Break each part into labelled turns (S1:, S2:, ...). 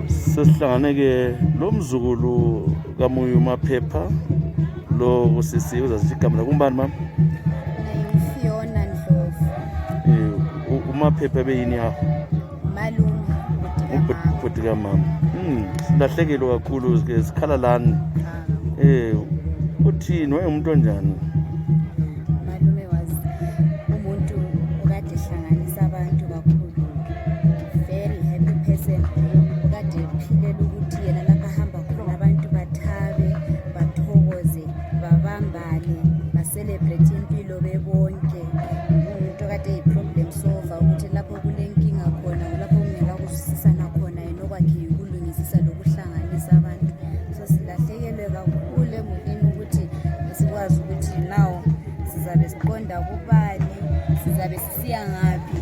S1: Sesihlangane ke lo mzukulu kamuyi Maphepha lo kusisi uzasithi igama la kumbani mama?
S2: Fiona Ndlovu.
S1: uMaphepha beyini yakho?
S2: Malume
S1: ubhuti kamama. Silahlekile kakhulu ke sikhala lani. Uthini wayemuntu onjani?
S2: Malume was umuntu okade ehlanganisa abantu kakhulu. Very happy person. Okade ephilela ukuthi yena lapha hamba khona abantu bathabe, bathokoze, babambane, ba-celebrate impilo bebonke. Umuntu okade eyi-problem solver ukuthi lapho kulenkinga khona, lapho kungela kuzwisisana khona yena okwakhe yikulungisisa lokuhlanganisa abantu. So silahlekelwe kakhulu emulini ukuthi sikwazi ukuthi now sizabe siqonda kubani, sizabe sisiya ngaphi.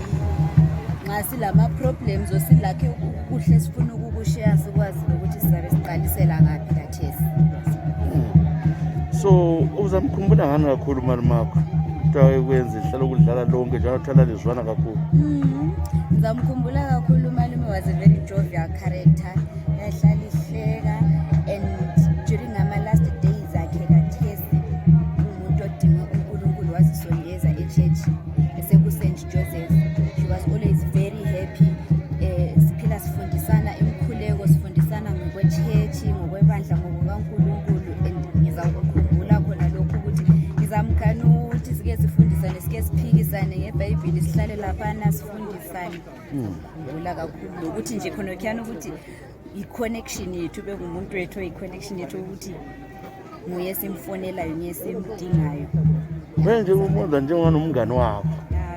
S2: Nxa silama-problems osilakhe kuhle sifuna ukukusheya sikwazi ukuthi sizabe siqalisela ngaphi kathesi.
S1: So uzamkhumbula ngani kakhulu malumakho? Kuthiwa kwenza ihlala ukudlala lonke njalo uthala lizwana kakhulu.
S2: Ngizamkhumbula kakhulu umalume was a very jovial character. Yahlala ihleka and during ama-last days akhe kathesi umuntu odinga uNkulunkulu wazisondeza e-church eseku-St. Joseph. She was always very happy. Siphila sifundisana imikhuleko, sifundisana ngokwe-church, ngokwebandla, ngokukaNkulunkulu, and ngizakukhumbula khona lokhu ukuthi ngizamkhana ukuthi sike sifundisane, sike siphikisane ngeBhayibheli, sihlale laphana sifundisane. Ngikhumbula kakhulu nokuthi nje khona kukhiyana ukuthi i-connection yethu bekumuntu wethu, i-connection yethu ukuthi nguye simfonelayo, nguye simdingayo.
S1: Manje umonza njenganomngane wakho.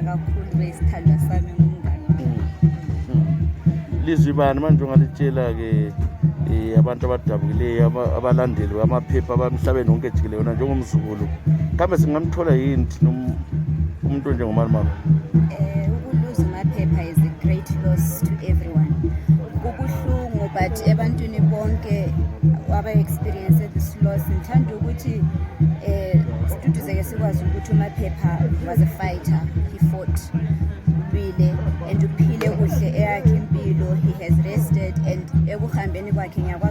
S2: Kakhulu besithandwa sami ngumngane.
S1: Lizwi bani manje ungalitshela-ke abantu abadabukileyo abalandeli kaMaphepha abamhlabeni wonke jikelele yona njengomzukulu, kambe singamthola yini umuntu onjengomalumakho?
S2: Ukuluza uMaphepha is a great loss to everyone. Kubuhlungu but ebantwini bonke aba-experience this loss ngithanda ukuthi siduduzeke sikwazi ukuthi uMaphepha was a fighter. He fought really and uphile kuhle eyakhe impilo. He has rested and ekuhambeni kwakhe ngiyakwazi